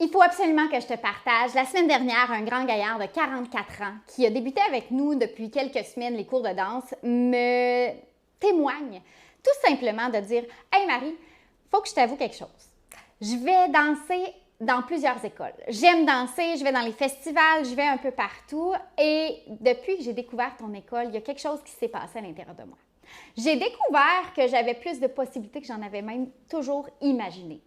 Il faut absolument que je te partage. La semaine dernière, un grand gaillard de 44 ans qui a débuté avec nous depuis quelques semaines les cours de danse me témoigne tout simplement de dire « Hey Marie, faut que je t'avoue quelque chose. Je vais danser dans plusieurs écoles. J'aime danser, je vais dans les festivals, je vais un peu partout et depuis que j'ai découvert ton école, il y a quelque chose qui s'est passé à l'intérieur de moi. J'ai découvert que j'avais plus de possibilités que j'en avais même toujours imaginé.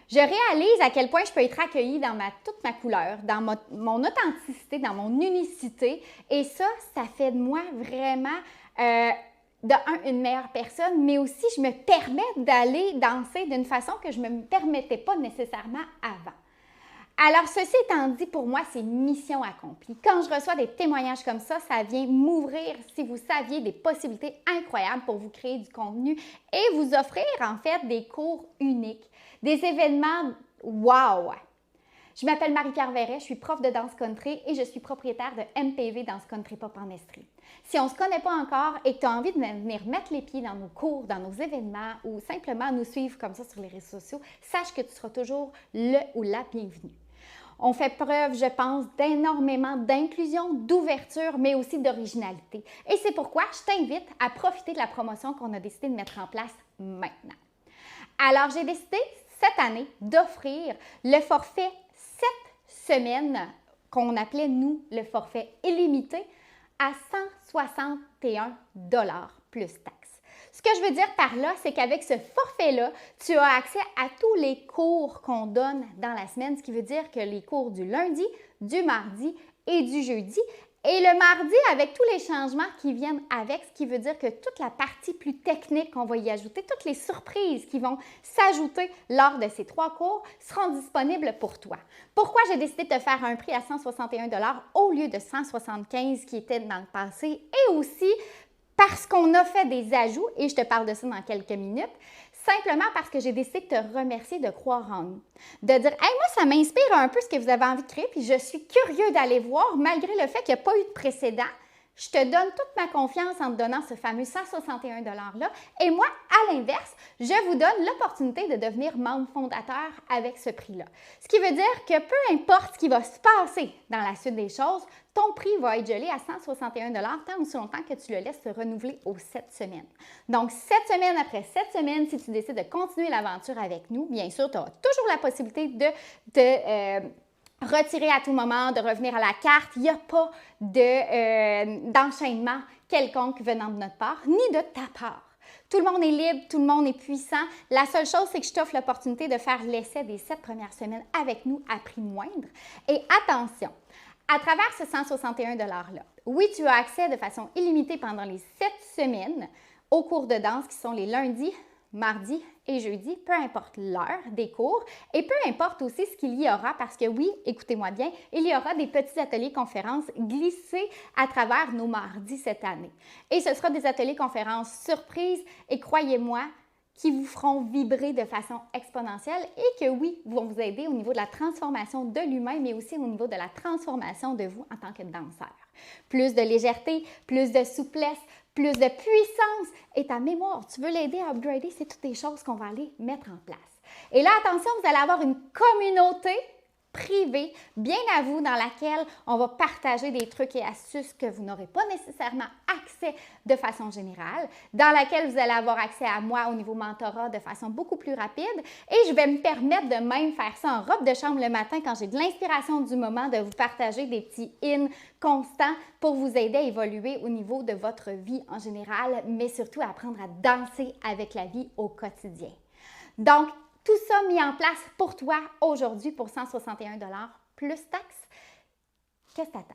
Je réalise à quel point je peux être accueillie dans toute ma couleur, dans mon authenticité, dans mon unicité. Et ça fait de moi vraiment, une meilleure personne, mais aussi je me permets d'aller danser d'une façon que je ne me permettais pas nécessairement avant. Alors, ceci étant dit, pour moi, c'est mission accomplie. Quand je reçois des témoignages comme ça vient m'ouvrir, si vous saviez, des possibilités incroyables pour vous créer du contenu et vous offrir, en fait, des cours uniques, des événements wow! Je m'appelle Marie-Pierre Verret, je suis prof de danse country et je suis propriétaire de MPV Danse Country Pop en Estrie. Si on ne se connaît pas encore et que tu as envie de venir mettre les pieds dans nos cours, dans nos événements ou simplement nous suivre comme ça sur les réseaux sociaux, sache que tu seras toujours le ou la bienvenue. On fait preuve, je pense, d'énormément d'inclusion, d'ouverture, mais aussi d'originalité. Et c'est pourquoi je t'invite à profiter de la promotion qu'on a décidé de mettre en place maintenant. Alors, j'ai décidé cette année d'offrir le forfait 7 semaines qu'on appelait, nous, le forfait illimité à 161 $ plus taxes. Ce que je veux dire par là, c'est qu'avec ce forfait-là, tu as accès à tous les cours qu'on donne dans la semaine, ce qui veut dire que les cours du lundi, du mardi et du jeudi. Et le mardi, avec tous les changements qui viennent avec, ce qui veut dire que toute la partie plus technique qu'on va y ajouter, toutes les surprises qui vont s'ajouter lors de ces 3 cours seront disponibles pour toi. Pourquoi j'ai décidé de te faire un prix à 161 $ au lieu de 175 $ qui était dans le passé et aussi parce qu'on a fait des ajouts, et je te parle de ça dans quelques minutes, simplement parce que j'ai décidé de te remercier de croire en nous. De dire « Hey, moi, ça m'inspire un peu ce que vous avez envie de créer, puis je suis curieux d'aller voir, malgré le fait qu'il n'y a pas eu de précédent. Je te donne toute ma confiance en te donnant ce fameux 161 $ $-là. Et moi, à l'inverse, je vous donne l'opportunité de devenir membre fondateur avec ce prix-là. Ce qui veut dire que peu importe ce qui va se passer dans la suite des choses, ton prix va être gelé à 161 $ tant aussi longtemps que tu le laisses se renouveler aux 7 semaines. Donc, 7 semaines après 7 semaines, si tu décides de continuer l'aventure avec nous, bien sûr, tu auras toujours la possibilité de retirer à tout moment, de revenir à la carte. Il n'y a pas d'enchaînement quelconque venant de notre part, ni de ta part. Tout le monde est libre, tout le monde est puissant. La seule chose, c'est que je t'offre l'opportunité de faire l'essai des 7 premières semaines avec nous à prix moindre. Et attention, à travers ce 161 $ $-là, oui, tu as accès de façon illimitée pendant les 7 semaines aux cours de danse qui sont les lundis, mardi et jeudi, peu importe l'heure des cours et peu importe aussi ce qu'il y aura parce que oui, écoutez-moi bien, il y aura des petits ateliers conférences glissés à travers nos mardis cette année. Et ce sera des ateliers conférences surprises et croyez-moi, qui vous feront vibrer de façon exponentielle et que oui, vont vous aider au niveau de la transformation de l'humain, mais aussi au niveau de la transformation de vous en tant que danseur. Plus de légèreté, plus de souplesse, plus de puissance et ta mémoire. Tu veux l'aider à upgrader, c'est toutes des choses qu'on va aller mettre en place. Et là, attention, vous allez avoir une communauté privée, bien à vous, dans laquelle on va partager des trucs et astuces que vous n'aurez pas nécessairement accès de façon générale, dans laquelle vous allez avoir accès à moi au niveau mentorat de façon beaucoup plus rapide et je vais me permettre de même faire ça en robe de chambre le matin quand j'ai de l'inspiration du moment, de vous partager des petits in constants pour vous aider à évoluer au niveau de votre vie en général, mais surtout à apprendre à danser avec la vie au quotidien. Donc, tout ça mis en place pour toi aujourd'hui pour 161 $ plus taxes. Qu'est-ce que tu attends?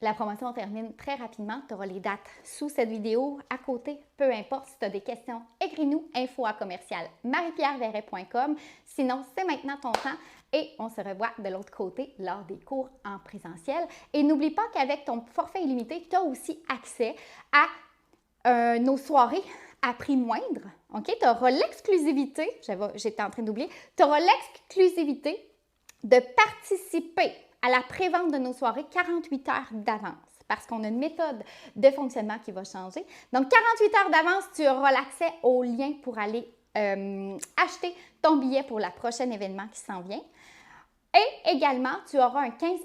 La promotion termine très rapidement. Tu auras les dates sous cette vidéo à côté. Peu importe si tu as des questions, écris-nous info@mariepierreverret.com. Sinon, c'est maintenant ton temps et on se revoit de l'autre côté lors des cours en présentiel. Et n'oublie pas qu'avec ton forfait illimité, tu as aussi accès à nos soirées à prix moindre. OK? Tu auras l'exclusivité, j'étais en train d'oublier, tu auras l'exclusivité de participer à la prévente de nos soirées 48 heures d'avance parce qu'on a une méthode de fonctionnement qui va changer. Donc, 48 heures d'avance, tu auras l'accès au lien pour aller acheter ton billet pour le prochain événement qui s'en vient. Et également, tu auras un 15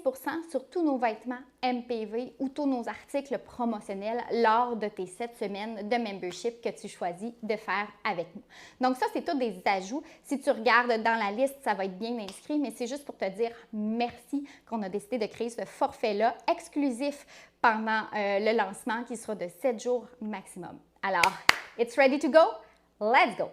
sur tous nos vêtements MPV ou tous nos articles promotionnels lors de tes 7 semaines de membership que tu choisis de faire avec nous. Donc ça, c'est tous des ajouts. Si tu regardes dans la liste, ça va être bien inscrit, mais c'est juste pour te dire merci qu'on a décidé de créer ce forfait-là exclusif pendant le lancement qui sera de 7 jours maximum. Alors, it's ready to go? Let's go!